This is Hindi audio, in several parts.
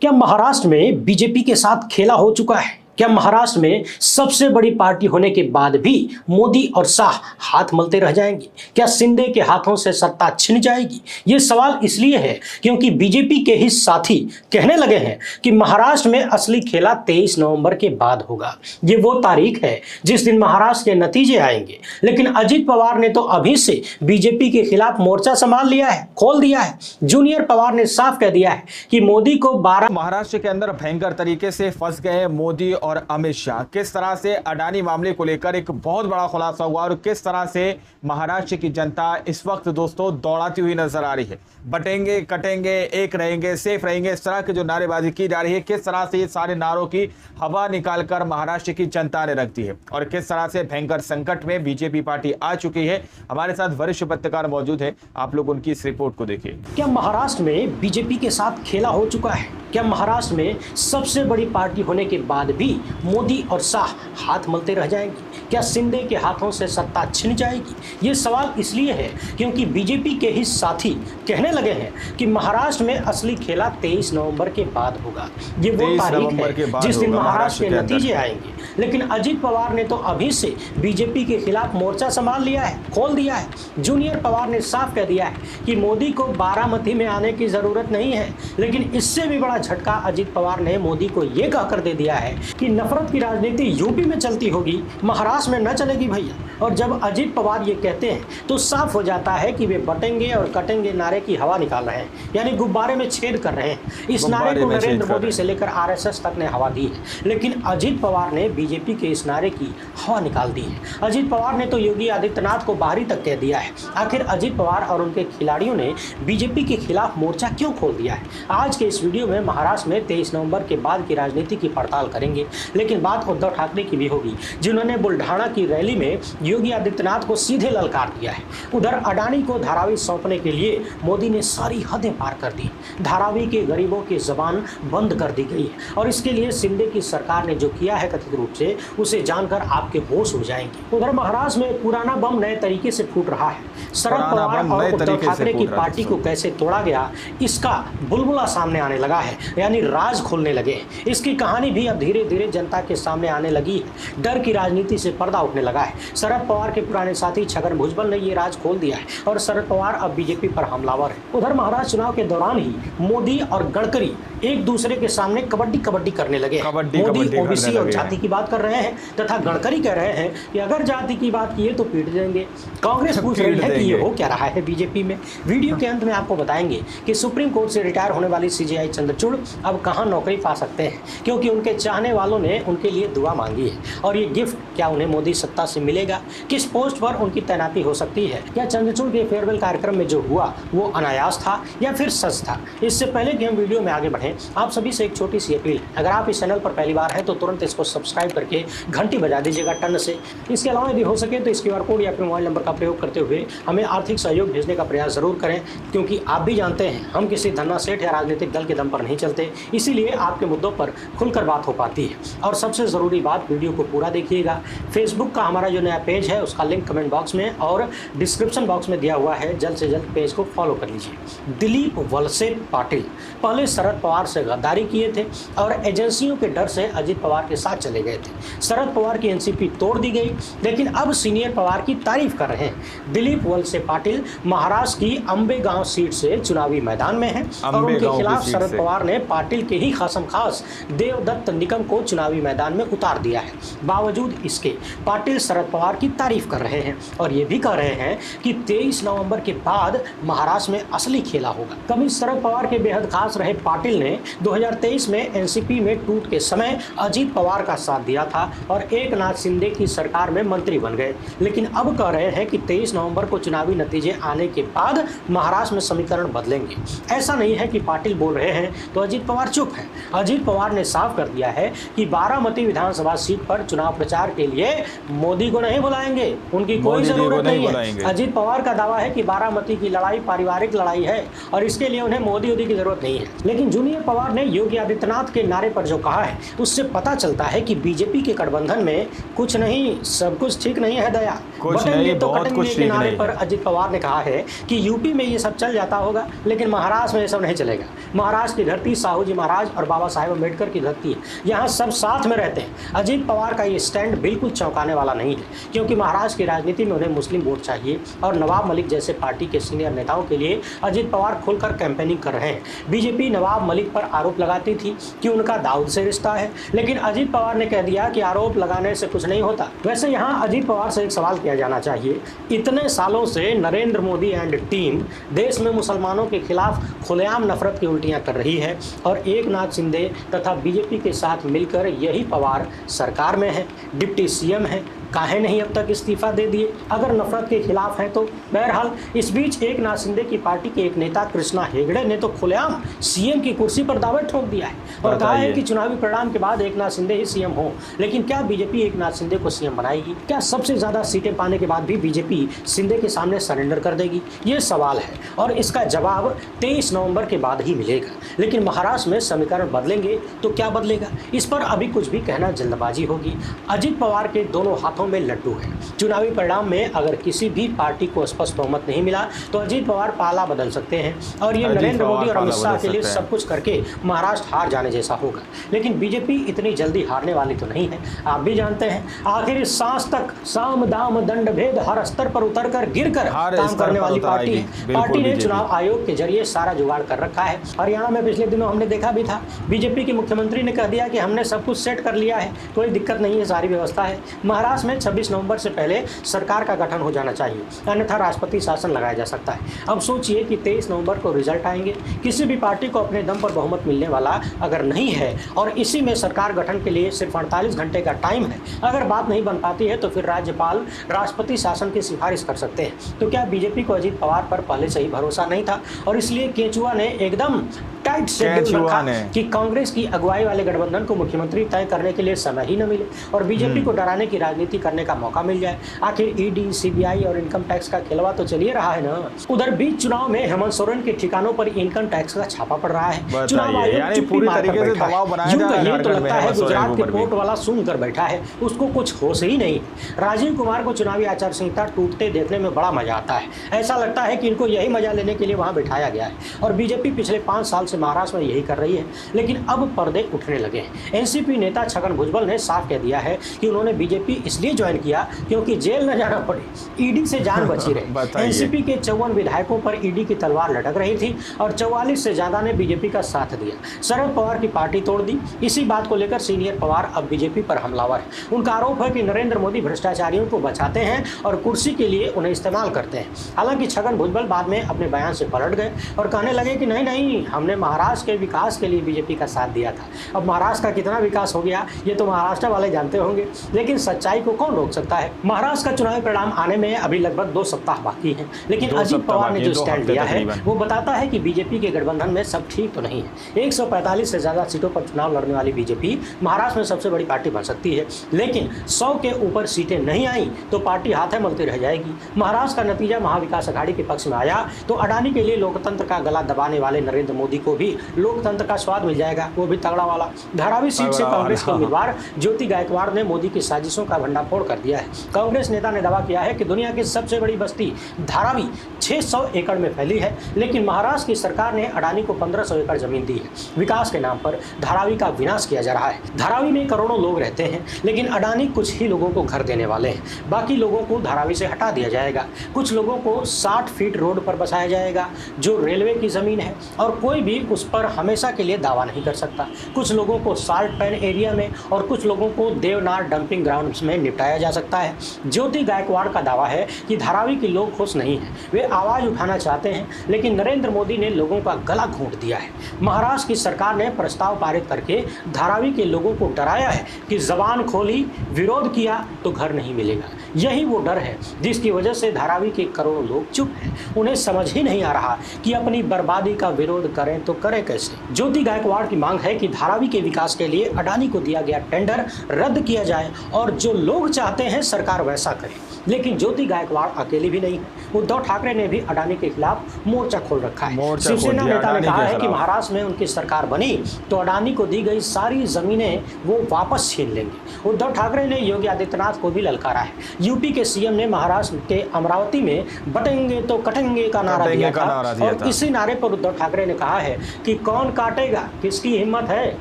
क्या महाराष्ट्र में बीजेपी के साथ खेला हो चुका है? क्या महाराष्ट्र में सबसे बड़ी पार्टी होने के बाद भी मोदी और शाह हाथ मलते रह जाएंगे? क्या शिंदे के हाथों से सत्ता छिन जाएगी? ये सवाल इसलिए है क्योंकि बीजेपी के ही साथी कहने लगे हैं कि महाराष्ट्र में असली खेला 23 नवंबर के बाद होगा। ये वो तारीख है जिस दिन महाराष्ट्र के नतीजे आएंगे। लेकिन अजित पवार ने तो अभी से बीजेपी के खिलाफ मोर्चा संभाल लिया है, खोल दिया है। जूनियर पवार ने साफ कह दिया है कि मोदी को 12 महाराष्ट्र के अंदर भयंकर तरीके से फंस गए मोदी और अमित शाह। किस तरह से अडानी मामले को लेकर एक बहुत बड़ा खुलासा हुआ और किस तरह से महाराष्ट्र की जनता इस वक्त दोस्तों दौड़ाती हुई नजर आ रही है। बटेंगे कटेंगे, एक रहेंगे, सेफ रहेंगे, इस तरह की जो नारेबाजी की जा रही है, किस तरह से ये सारे नारों की हवा निकालकर महाराष्ट्र की जनता ने रख दी है और किस तरह से भयंकर संकट में बीजेपी पार्टी आ चुकी है। हमारे साथ वरिष्ठ पत्रकार मौजूद है, आप लोग उनकी इस रिपोर्ट को देखिए। क्या महाराष्ट्र में बीजेपी के साथ खेला हो चुका है? क्या महाराष्ट्र में सबसे बड़ी पार्टी होने के बाद भी मोदी और शाह हाथ मलते रह जाएंगे? क्या शिंदे के हाथों से सत्ता छिन जाएगी? ये सवाल इसलिए है क्योंकि बीजेपी के ही साथी कहने लगे हैं कि महाराष्ट्र में असली खेला 23 नवंबर के बाद होगा। ये वो तारीख है जिस दिन महाराष्ट्र के नतीजे आएंगे। लेकिन अजित पवार ने तो अभी से बीजेपी के खिलाफ मोर्चा संभाल लिया है, खोल दिया है। जूनियर पवार ने साफ कह दिया है कि मोदी को बारामती में आने की जरूरत नहीं है। लेकिन इससे भी बड़ा झटका अजित पवार ने मोदी को यह कहकर दे दिया है कि नफरत की राजनीति यूपी में चलती होगी, महाराष्ट्र में न चलेगी भैया। और जब अजित पवार ये कहते हैं तो साफ हो जाता है कि वे बटेंगे और कटेंगे नारे की हवा निकाल रहे हैं, यानी गुब्बारे में छेद कर रहे हैं। इस नारे को नरेंद्र मोदी से लेकर आरएसएस तक ने हवा दी है। लेकिन अजित पवार ने बीजेपी के इस नारे की हवा निकाल दी है। अजित पवार ने तो योगी आदित्यनाथ को बाहरी तक कह दिया है। आखिर अजित पवार और उनके खिलाड़ियों ने बीजेपी के खिलाफ मोर्चा क्यों खोल दिया है? आज के इस वीडियो में महाराष्ट्र में 23 नवंबर के बाद की राजनीति की पड़ताल करेंगे। लेकिन बात उद्धव ठाकरे की भी होगी, जिन्होंने बुल्ढाना की रैली में योगी आदित्यनाथ को सीधे ललकार दिया है। उधर अडानी को धारावी सौंपने के लिए मोदी ने सारी हदें पार कर दी। धारावी के गरीबों की जबान बंद कर दी गई है और इसके लिए शिंदे की सरकार ने जो किया है कथित रूप से, उसे जानकर आपके होश उड़ जाएंगे। उधर महाराष्ट्र में पुराना बम नए तरीके से फूट रहा है। शरद पवार और उद्धव ठाकरे की पार्टी को कैसे तोड़ा गया, इसका बुलबुला सामने आने लगा है, यानी राज खोलने लगे। इसकी कहानी भी अब धीरे धीरे जनता के सामने आने लगी है। डर की राजनीति से पर्दा उठने लगा है। शरद पवार के पुराने साथी छगन भुजबल ने ये राज खोल दिया है और शरद पवार अब बीजेपी पर हमलावर है। उधर महाराष्ट्र चुनाव के दौरान ही मोदी और गडकरी एक दूसरे के सामने कबड्डी कबड्डी करने लगे। मोदी ओबीसी और जाति की बात कर रहे हैं तथा गडकरी कह रहे हैं कि अगर जाति की बात किए तो पीट देंगे। कांग्रेस पूछ रही है कि ये हो क्या रहा है बीजेपी में। वीडियो के अंत में आपको बताएंगे कि सुप्रीम कोर्ट से रिटायर होने वाली सीजेआई चंद्रचूड़ अब कहां नौकरी पा सकते हैं, क्योंकि उनके चाहने वालों ने उनके लिए दुआ मांगी है। और ये गिफ्ट क्या उन्हें मोदी सत्ता से मिलेगा? किस पोस्ट पर उनकी तैनाती हो सकती है? क्या चंद्रचूड़ के फेयरवेल कार्यक्रम में जो हुआ वो अनायास था या फिर सच था? इससे पहले कि हम वीडियो में आगे बढ़ें, आप सभी से एक छोटी सी अपील। अगर आप इस चैनल पर पहली बार हैं तो तुरंत इसको सब्सक्राइब करके घंटी बजा दीजिएगा टन से। इसके अलावा यदि हो सके तो इस QR कोड या फिर मोबाइल नंबर का प्रयोग करते हुए हमें आर्थिक सहयोग भेजने का प्रयास जरूर करें, क्योंकि आप भी जानते हैं हम किसी धन्ना सेठ या राजनीतिक दल के दम पर नहीं चलते। इसीलिए आपके मुद्दों पर खुलकर बात हो पाती है। और सबसे ज़रूरी बात, वीडियो को पूरा देखिएगा। फेसबुक का हमारा जो नया पेज है उसका लिंक कमेंट बॉक्स में और डिस्क्रिप्शन बॉक्स में दिया हुआ है। जल्द से जल्द पेज को फॉलो कर लीजिए। दिलीप वलसे पाटिल पहले शरद पवार से गद्दारी किए थे और एजेंसियों के डर से अजित पवार के साथ चले गए थे। शरद पवार की एनसीपी तोड़ दी गई, लेकिन अब सीनियर पवार की तारीफ कर रहे हैं। दिलीप वलसे पाटिल महाराष्ट्र की अंबेगांव सीट से चुनावी मैदान में हैं और उनके खिलाफ शरद पवार ने पाटिल के ही खासम खास देवदत्त निकम को चुनावी मैदान में उतार दिया है। बावजूद इसके पाटिल शरद पवार की तारीफ कर रहे हैं और ये भी कह रहे हैं कि 23 नवंबर के बाद महाराष्ट्र में असली खेला होगा। कभी शरद पवार के बेहद खास रहे पाटिल ने 2023 में एनसीपी में टूट के समय अजित पवार का साथ दिया था और एकनाथ शिंदे की सरकार में मंत्री बन गए। लेकिन अब कह रहे हैं कि 23 नवंबर को चुनावी नतीजे आने के बाद महाराष्ट्र में समीकरण बदलेंगे। ऐसा नहीं है कि पाटिल बोल रहे हैं तो अजित पवार चुप है। अजित पवार ने साफ कर दिया है कि बारामती विधानसभा सीट पर चुनाव प्रचार के लिए मोदी को नहीं बुलाएंगे, उनकी कोई जरूरत नहीं है। अजित पवार का दावा है कि बारामती की लड़ाई पारिवारिक लड़ाई है और इसके लिए उन्हें मोदी की जरूरत नहीं है। लेकिन जूनियर सीनियर पवार ने योगी आदित्यनाथ के नारे पर जो कहा है उससे पता चलता है कि बीजेपी के गठबंधन में कुछ नहीं, सब कुछ ठीक नहीं है दया। कुछ नहीं, बहुत कुछ ठीक नारे नहीं पर अजित पवार ने कहा है कि यूपी में ये सब चल जाता होगा, लेकिन महाराष्ट्र में ये सब नहीं चलेगा। महाराष्ट्र की धरती साहू जी महाराज और बाबा साहेब अम्बेडकर की धरती है, यहाँ सब साथ में रहते हैं। अजित पवार का ये स्टैंड बिल्कुल चौंकाने वाला नहीं है, क्योंकि महाराष्ट्र की राजनीति में उन्हें मुस्लिम वोट चाहिए और नवाब मलिक जैसे पार्टी के सीनियर नेताओं के लिए अजित पवार खुलकर कैंपेनिंग कर रहे हैं। बीजेपी नवाब मलिक पर आरोप लगाती थी कि उनका दाऊद से रिश्ता है, लेकिन अजित पवार ने कह दिया कि आरोप लगाने से कुछ नहीं होता। वैसे यहाँ अजित पवार से एक सवाल किया जाना चाहिए, इतने सालों से नरेंद्र मोदी एंड टीम देश में मुसलमानों के खिलाफ खुलेआम नफरत की उल्टियां कर रही है और एकनाथ शिंदे तथा बीजेपी के साथ मिलकर यही पवार सरकार में है, डिप्टी सीएम है, काहे नहीं अब तक इस्तीफा दे दिए अगर नफरत के खिलाफ हैं तो। बहरहाल इस बीच एकनाथ शिंदे की पार्टी के एक नेता कृष्णा हेगड़े ने तो खुलेआम सीएम की कुर्सी पर दावा ठोक दिया है और कहा है कि चुनावी परिणाम के बाद एकनाथ शिंदे ही सीएम हो। लेकिन क्या बीजेपी एकनाथ शिंदे को सीएम बनाएगी? क्या सबसे ज्यादा सीटें पाने के बाद भी बीजेपी शिंदे के सामने सरेंडर कर देगी? ये सवाल है और इसका जवाब 23 नवंबर के बाद ही मिलेगा। लेकिन महाराष्ट्र में समीकरण बदलेंगे तो क्या बदलेगा, इस पर अभी कुछ भी कहना जल्दबाजी होगी। अजित पवार के दोनों हाथों में लड्डू है। चुनावी परिणाम में अगर किसी भी पार्टी को स्पष्ट बहुमत नहीं मिला तो अजित पवार पाला बदल सकते हैं और ये नरेंद्र मोदी और अमित शाह के लिए सब कुछ करके महाराष्ट्र हार जाने जैसा होगा। लेकिन बीजेपी इतनी जल्दी हारने वाली तो नहीं है। आप भी जानते हैं आखिर इस सांस तक साम दाम दंड भेद हर स्तर पर उतर कर गिर कर काम करने वाली पार्टी है। पार्टी ने चुनाव आयोग के जरिए सारा जुगाड़ कर रखा है। हरियाणा में पिछले दिनों हमने देखा भी था, बीजेपी के मुख्यमंत्री ने कह दिया कि हमने सब कुछ सेट कर लिया है, कोई दिक्कत नहीं है, सारी व्यवस्था है। महाराष्ट्र में 26 नवंबर से पहले सरकार का गठन हो जाना चाहिए, अन्यथा राष्ट्रपति शासन लगाया जा सकता है। अब सोचिए कि 23 नवंबर को रिजल्ट आएंगे, किसी भी पार्टी को अपने दम पर बहुमत मिलने वाला अगर नहीं है और इसी में सरकार गठन के लिए सिर्फ 48 घंटे का टाइम है, अगर बात नहीं बन पाती है तो फिर राज्यपाल राष्ट्रपति शासन की सिफारिश कर सकते हैं। तो क्या बीजेपी को अजित पवार पर पहले से ही भरोसा नहीं था और इसलिए केंचुआ ने एकदम टाइट शेड्यूल रखा कि कांग्रेस की अगुवाई वाले गठबंधन को मुख्यमंत्री तय करने के लिए समय ही न मिले और बीजेपी को डराने की राजनीति करने का मौका मिल जाए? आखिर ईडी, सीबीआई और इनकम टैक्स का खिलवा तो चलिए रहा है ना। उधर बीच चुनाव में हेमंत सोरेन के ठिकानों पर इनकम टैक्स का छापा पड़ रहा है। चुनाव आयोग पूरी तरीके से दबाव बनाया जा रहा है। तो लगता है गुजरात के पोर्ट वाला सूंघ कर बैठा है, उसको कुछ होश ही नहीं। राजीव कुमार को चुनावी आचार संहिता टूटते देखने में बड़ा मजा आता है। ऐसा लगता है कि इनको यही मजा लेने के लिए वहां बिठाया गया है और बीजेपी पिछले 5 साल से महाराष्ट्र में यही कर रही है। लेकिन अब पर्दे उठने लगे हैं। एनसीपी नेता छगन भुजबल ने साफ कह दिया है कि उन्होंने बीजेपी इसलिए ज्वाइन किया क्योंकि जेल न जाना पड़े, ईडी से जान बची रहे। एनसीपी के 54 विधायकों पर ईडी की तलवार लटक रही थी और 44 से ज्यादा ने बीजेपी का साथ दिया। शरद पवार की पार्टी तोड़ दी। इसी बात को लेकर सीनियर पवार अब बीजेपी पर हमलावर है। उनका आरोप है कि नरेंद्र मोदी भ्रष्टाचारियों को बचाते हैं और कुर्सी के लिए उन्हें इस्तेमाल करते हैं। हालांकि छगन भुजबल बाद में अपने बयान से पलट गए और कहने लगे कि नहीं, हमने महाराष्ट्र के विकास के लिए बीजेपी का साथ दिया था। अब महाराष्ट्र का कितना विकास हो गया ये तो महाराष्ट्र वाले जानते होंगे, लेकिन सच्चाई को कौन रोक सकता है। महाराष्ट्र का चुनावी परिणाम आने में अभी लगभग 2 सप्ताह बाकी हैं, लेकिन अजित पवार ने जो स्टैंड लिया है वो बताता है कि बीजेपी के गठबंधन में सब ठीक तो नहीं है। 145 से ज्यादा सीटों पर चुनाव लड़ने वाली बीजेपी महाराष्ट्र में सबसे बड़ी पार्टी बन सकती है, लेकिन 100 के ऊपर सीटें नहीं आई तो पार्टी हाथे मलती रह जाएगी। महाराष्ट्र का नतीजा महाविकास अघाड़ी के पक्ष में आया तो अडानी के लिए लोकतंत्र का गला दबाने वाले नरेंद्र मोदी को भी लोकतंत्र का स्वाद मिल जाएगा, वो भी तगड़ा वाला। धारावी सीट से कांग्रेस के उम्मीदवार ज्योति गायकवाड़ ने मोदी की साजिशों का भंडाफोड़ कर दिया है। कांग्रेस नेता ने दावा किया है कि दुनिया की सबसे बड़ी बस्ती धारावी 600 एकड़ में फैली है, लेकिन महाराष्ट्र की सरकार ने अडानी को 1500 एकड़ जमीन दी है। विकास के नाम पर धारावी का विनाश किया जा रहा है। धारावी में करोड़ों लोग रहते हैं, लेकिन अडानी कुछ ही लोगों को घर देने वाले हैं, बाकी लोगों को धारावी से हटा दिया जाएगा। कुछ लोगों को 60 फीट रोड पर बसाया जाएगा जो रेलवे की जमीन है और कोई भी उस पर हमेशा के लिए दावा नहीं कर सकता। कुछ लोगों को साल्ट पैन एरिया में और कुछ लोगों को देवनार डंपिंग ग्राउंड्स में निपटाया जा सकता है। ज्योति गायकवाड़ का दावा है कि धारावी के लोग खुश नहीं हैं, वे आवाज उठाना चाहते हैं, लेकिन नरेंद्र मोदी ने लोगों का गला घोंट दिया है। महाराष्ट्र की सरकार ने प्रस्ताव पारित करके धारावी के लोगों को डराया है कि जबान खोली, विरोध किया तो घर नहीं मिलेगा। यही वो डर है जिसकी वजह से धारावी के करोड़ों लोग चुप हैं। उन्हें समझ ही नहीं आ रहा कि अपनी बर्बादी का विरोध करें तो करे कैसे। ज्योति गायकवाड़ की मांग है कि धारावी के विकास के लिए अडानी को दिया गया टेंडर रद्द किया जाए और जो लोग चाहते हैं सरकार वैसा करे। लेकिन ज्योति गायकवाड़ अकेली भी नहीं है। उद्धव ठाकरे ने भी अडानी के खिलाफ मोर्चा खोल रखा है। शिवसेना नेता ने कहा है कि महाराष्ट्र में उनकी सरकार बनी तो अडानी को दी गई सारी जमीनें वो वापस छीन लेंगे। उद्धव ठाकरे ने योगी आदित्यनाथ को भी ललकारा है। यूपी के सीएम ने महाराष्ट्र के अमरावती में बटेंगे तो कटेंगे का नारा दिया था और इसी नारे पर उद्धव ठाकरे ने कहा है कि कौन काटेगा, किसकी हिम्मत है,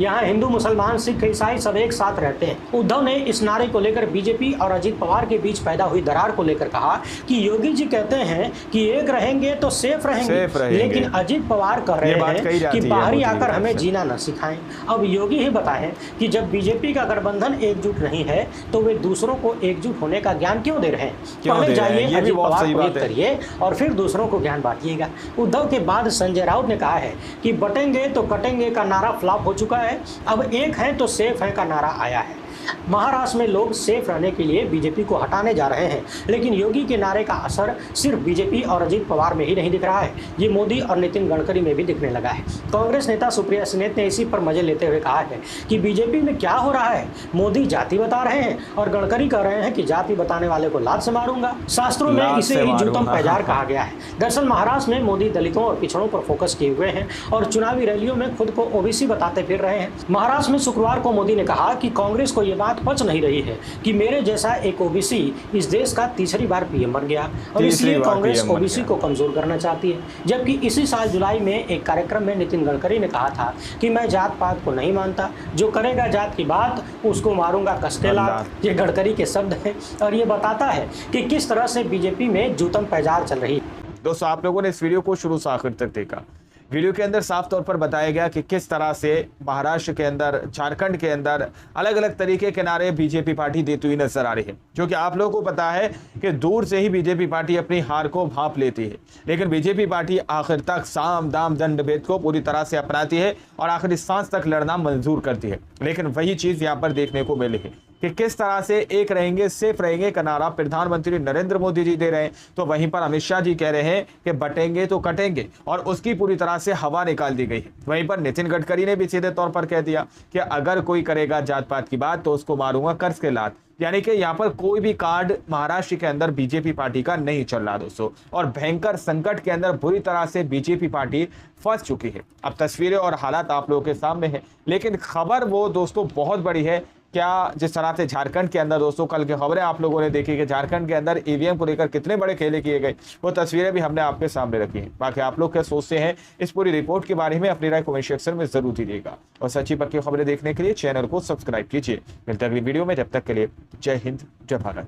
यहाँ हिंदू मुसलमान सिख ईसाई सब एक साथ रहते हैं। उद्धव ने इस नारे को लेकर बीजेपी और अजित पवार के बीच पैदा हुई दरार को लेकर कहा कि योगी जी कहते हैं कि एक रहेंगे तो सेफ रहेंगे, लेकिन अजित पवार कह रहे हैं कि बाहरी आकर हमें जीना न सिखाएं। अब योगी ही बताएं कि जब बीजेपी का गठबंधन एकजुट नहीं है तो वे दूसरों को एकजुट होने का ज्ञान क्यों दे रहे हैं। पहले जाइए अजित पवार को एक करिए और फिर दूसरों को ज्ञान बांटिएगा। उद्धव के बाद संजय राउत ने कहा है कि बटेंगे तो कटेंगे का नारा फ्लॉप हो चुका है, अब एक है तो सेफ है का नारा आया है। महाराष्ट्र में लोग सेफ रहने के लिए बीजेपी को हटाने जा रहे हैं, लेकिन योगी के नारे का असर सिर्फ बीजेपी और अजित पवार में ही नहीं दिख रहा है, ये मोदी और नितिन गडकरी में भी दिखने लगा है। कांग्रेस नेता सुप्रिया सुले ने इसी पर मजे लेते हुए कहा है कि बीजेपी में क्या हो रहा है, मोदी जाति बता रहे हैं और गडकरी कह रहे हैं कि जाति बताने वाले को लात से मारूंगा। शास्त्रों में इसे ही जूतम पैजार कहा गया है। दरअसल महाराष्ट्र में मोदी दलितों और पिछड़ों पर फोकस किए हुए हैं और चुनावी रैलियों में खुद को ओबीसी बताते फिर रहे हैं। महाराष्ट्र में शुक्रवार को मोदी ने कहा कि कांग्रेस को ये बात पच नहीं रही है कि मेरे जैसा एक ओबीसी इस देश का तीसरी बार पीएम बन गया और इसलिए कांग्रेस ओबीसी को कमजोर करना चाहती है। जबकि इसी साल जुलाई में एक कार्यक्रम में नितिन गडकरी ने कहा था कि मैं जात पात को नहीं मानता, जो करेगा जात की बात उसको मारूंगा कस के लात। ये गडकरी के शब्द हैं और ये बताता है कि किस तरह से बीजेपी में जूतम पैजार चल रही है। दोस्तों, आप लोगों ने इस वीडियो को शुरू से आखिर तक देखा। वीडियो के अंदर साफ तौर पर बताया गया कि किस तरह से महाराष्ट्र के अंदर, झारखंड के अंदर अलग अलग तरीके के नारे बीजेपी पार्टी देती हुई नजर आ रही है, जो कि आप लोगों को पता है कि दूर से ही बीजेपी पार्टी अपनी हार को भांप लेती है, लेकिन बीजेपी पार्टी आखिर तक साम दाम दंड भेद को पूरी तरह से अपनाती है और आखिरी सांस तक लड़ना मंजूर करती है। लेकिन वही चीज यहाँ पर देखने को मिली है कि किस तरह से एक रहेंगे सेफ रहेंगे का नारा प्रधानमंत्री नरेंद्र मोदी जी दे रहे हैं, तो वहीं पर अमित शाह जी कह रहे हैं कि बटेंगे तो कटेंगे और उसकी पूरी तरह से हवा निकाल दी गई है। वहीं पर नितिन गडकरी ने भी सीधे तौर पर कह दिया कि अगर कोई करेगा जात पात की बात तो उसको मारूंगा कर्ज के लात। यानी कि यहाँ पर कोई भी कार्ड महाराष्ट्र के अंदर बीजेपी पार्टी का नहीं चल रहा दोस्तों, और भयंकर संकट के अंदर बुरी तरह से बीजेपी पार्टी फंस चुकी है। अब तस्वीरें और हालात आप लोगों के सामने है, लेकिन खबर वो दोस्तों बहुत बड़ी है। क्या जिस तरह से झारखंड के अंदर दोस्तों कल की खबरें आप लोगों ने देखी कि झारखंड के अंदर ईवीएम को लेकर कितने बड़े खेले किए गए, वो तस्वीरें भी हमने आपके सामने रखी हैं। बाकी आप लोग क्या सोचते हैं इस पूरी रिपोर्ट के बारे में अपनी राय कमेंट सेक्शन में जरूर दीजिएगा और सच्ची पक्की खबरें देखने के लिए चैनल को सब्सक्राइब कीजिए। मिलते हैं अगली वीडियो में, जब तक के लिए जय हिंद जय भारत।